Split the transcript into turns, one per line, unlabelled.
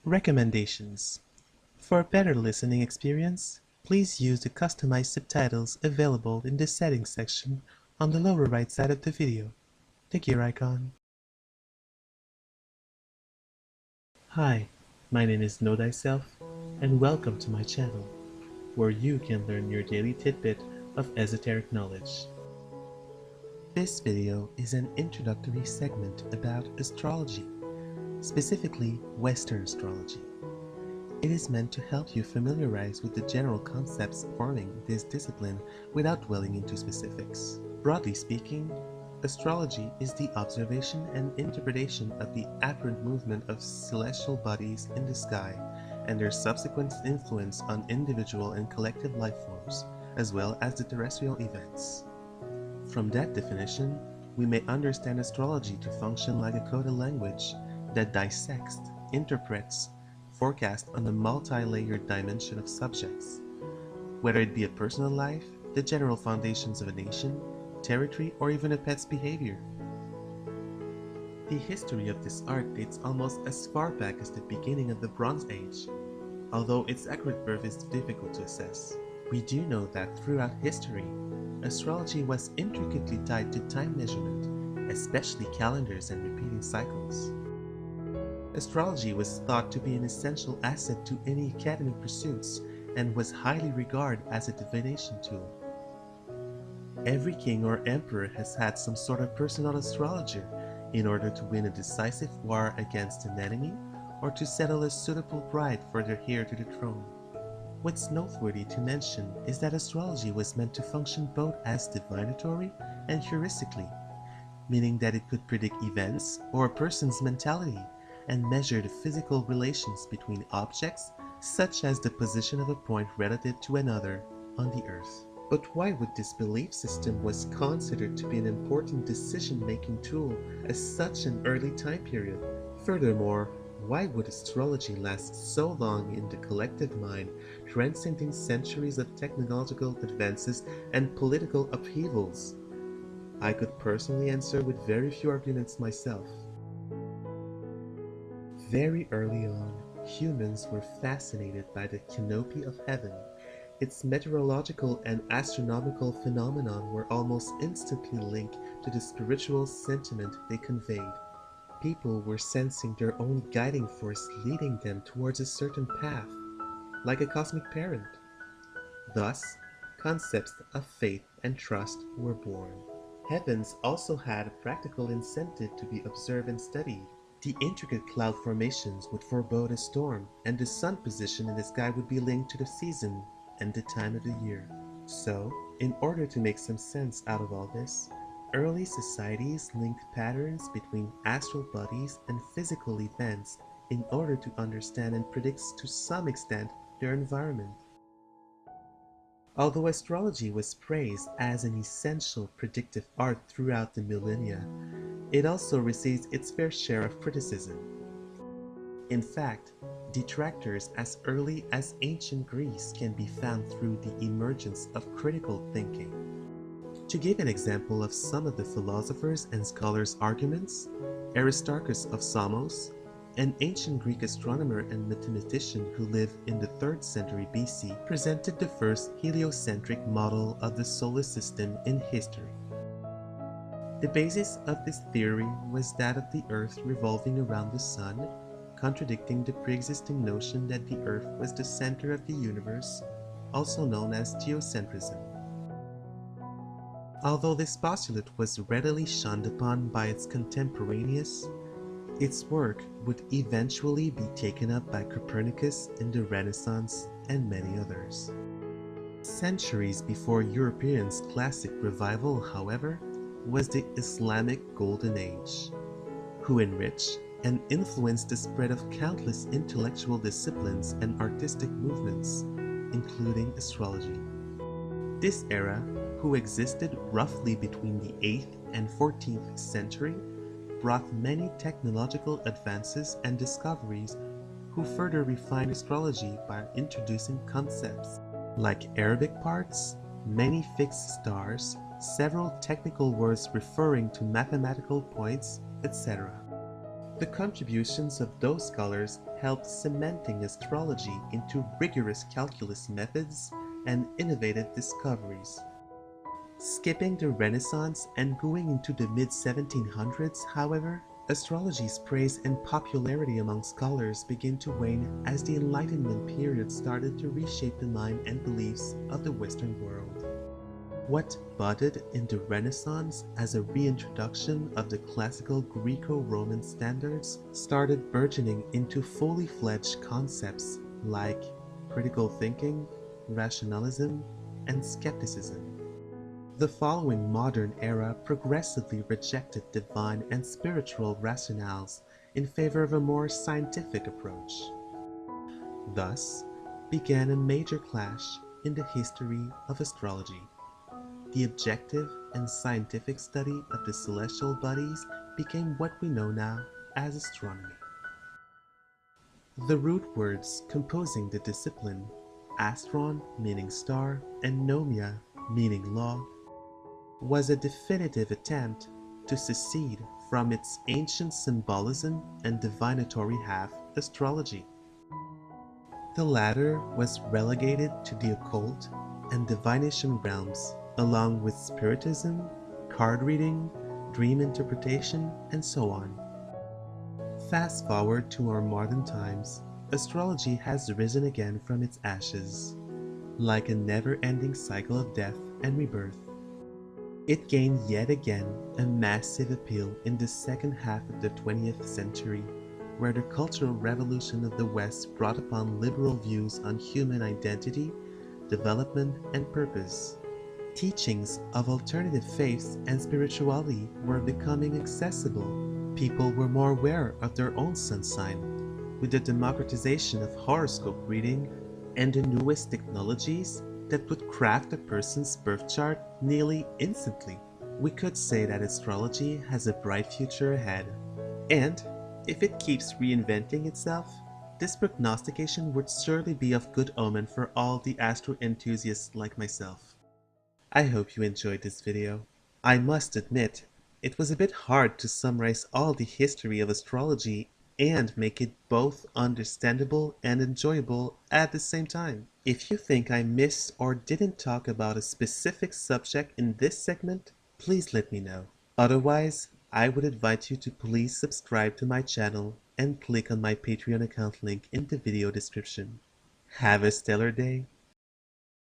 Recommendations. For a better listening experience, please use the customized subtitles available in the settings section on the lower right side of the video, the gear icon. Hi, my name is Know Thyself, and welcome to my channel, where you can learn your daily tidbit of esoteric knowledge. This video is an introductory segment about astrology, specifically Western astrology. It is meant to help you familiarize with the general concepts forming this discipline without dwelling into specifics. Broadly speaking, astrology is the observation and interpretation of the apparent movement of celestial bodies in the sky and their subsequent influence on individual and collective life forms, as well as the terrestrial events. From that definition, we may understand astrology to function like a coded language that dissects, interprets, forecasts on a multi-layered dimension of subjects, whether it be a personal life, the general foundations of a nation, territory, or even a pet's behavior. The history of this art dates almost as far back as the beginning of the Bronze Age, although its accurate birth is difficult to assess. We do know that throughout history, astrology was intricately tied to time measurement, especially calendars and repeating cycles. Astrology was thought to be an essential asset to any academic pursuits and was highly regarded as a divination tool. Every king or emperor has had some sort of personal astrologer in order to win a decisive war against an enemy or to settle a suitable bride for their heir to the throne. What's noteworthy to mention is that astrology was meant to function both as divinatory and heuristically, meaning that it could predict events or a person's mentality and measure the physical relations between objects, such as the position of a point relative to another on the Earth. But why would this belief system was considered to be an important decision-making tool at such an early time period? Furthermore, why would astrology last so long in the collective mind, transcending centuries of technological advances and political upheavals? I could personally answer with very few arguments myself. Very early on, humans were fascinated by the canopy of heaven. Its meteorological and astronomical phenomenon were almost instantly linked to the spiritual sentiment they conveyed. People were sensing their own guiding force leading them towards a certain path, like a cosmic parent. Thus, concepts of faith and trust were born. Heavens also had a practical incentive to be observed and studied. The intricate cloud formations would forebode a storm, and the sun position in the sky would be linked to the season and the time of the year. So, in order to make some sense out of all this, early societies linked patterns between astral bodies and physical events in order to understand and predict to some extent their environment. Although astrology was praised as an essential predictive art throughout the millennia, it also receives its fair share of criticism. In fact, detractors as early as ancient Greece can be found through the emergence of critical thinking. To give an example of some of the philosophers and scholars' arguments, Aristarchus of Samos, an ancient Greek astronomer and mathematician who lived in the 3rd century BC, presented the first heliocentric model of the solar system in history. The basis of this theory was that of the Earth revolving around the Sun, contradicting the pre-existing notion that the Earth was the center of the universe, also known as geocentrism. Although this postulate was readily shunned upon by its contemporaneous, its work would eventually be taken up by Copernicus in the Renaissance and many others. Centuries before Europeans' classic revival, however, was the Islamic Golden Age, who enriched and influenced the spread of countless intellectual disciplines and artistic movements, including astrology. This era, who existed roughly between the 8th and 14th century, brought many technological advances and discoveries who further refined astrology by introducing concepts like Arabic parts, many fixed stars, several technical words referring to mathematical points, etc. The contributions of those scholars helped cementing astrology into rigorous calculus methods and innovative discoveries. Skipping the Renaissance and going into the mid-1700s, however, astrology's praise and popularity among scholars began to wane as the Enlightenment period started to reshape the mind and beliefs of the Western world. What budded in the Renaissance as a reintroduction of the classical Greco-Roman standards started burgeoning into fully fledged concepts like critical thinking, rationalism, and skepticism. The following modern era progressively rejected divine and spiritual rationales in favor of a more scientific approach. Thus began a major clash in the history of astrology. The objective and scientific study of the celestial bodies became what we know now as astronomy. The root words composing the discipline, astron meaning star and nomia meaning law, was a definitive attempt to secede from its ancient symbolism and divinatory half, astrology. The latter was relegated to the occult and divination realms, along with spiritism, card reading, dream interpretation, and so on. Fast forward to our modern times, astrology has risen again from its ashes, like a never-ending cycle of death and rebirth. It gained yet again a massive appeal in the second half of the 20th century, where the Cultural Revolution of the West brought upon liberal views on human identity, development, and purpose. Teachings of alternative faiths and spirituality were becoming accessible. People were more aware of their own sun sign, with the democratization of horoscope reading and the newest technologies that would craft a person's birth chart nearly instantly. We could say that astrology has a bright future ahead. And if it keeps reinventing itself, this prognostication would surely be of good omen for all the astro enthusiasts like myself. I hope you enjoyed this video. I must admit, it was a bit hard to summarize all the history of astrology and make it both understandable and enjoyable at the same time. If you think I missed or didn't talk about a specific subject in this segment, please let me know. Otherwise, I would invite you to please subscribe to my channel and click on my Patreon account link in the video description. Have a stellar day.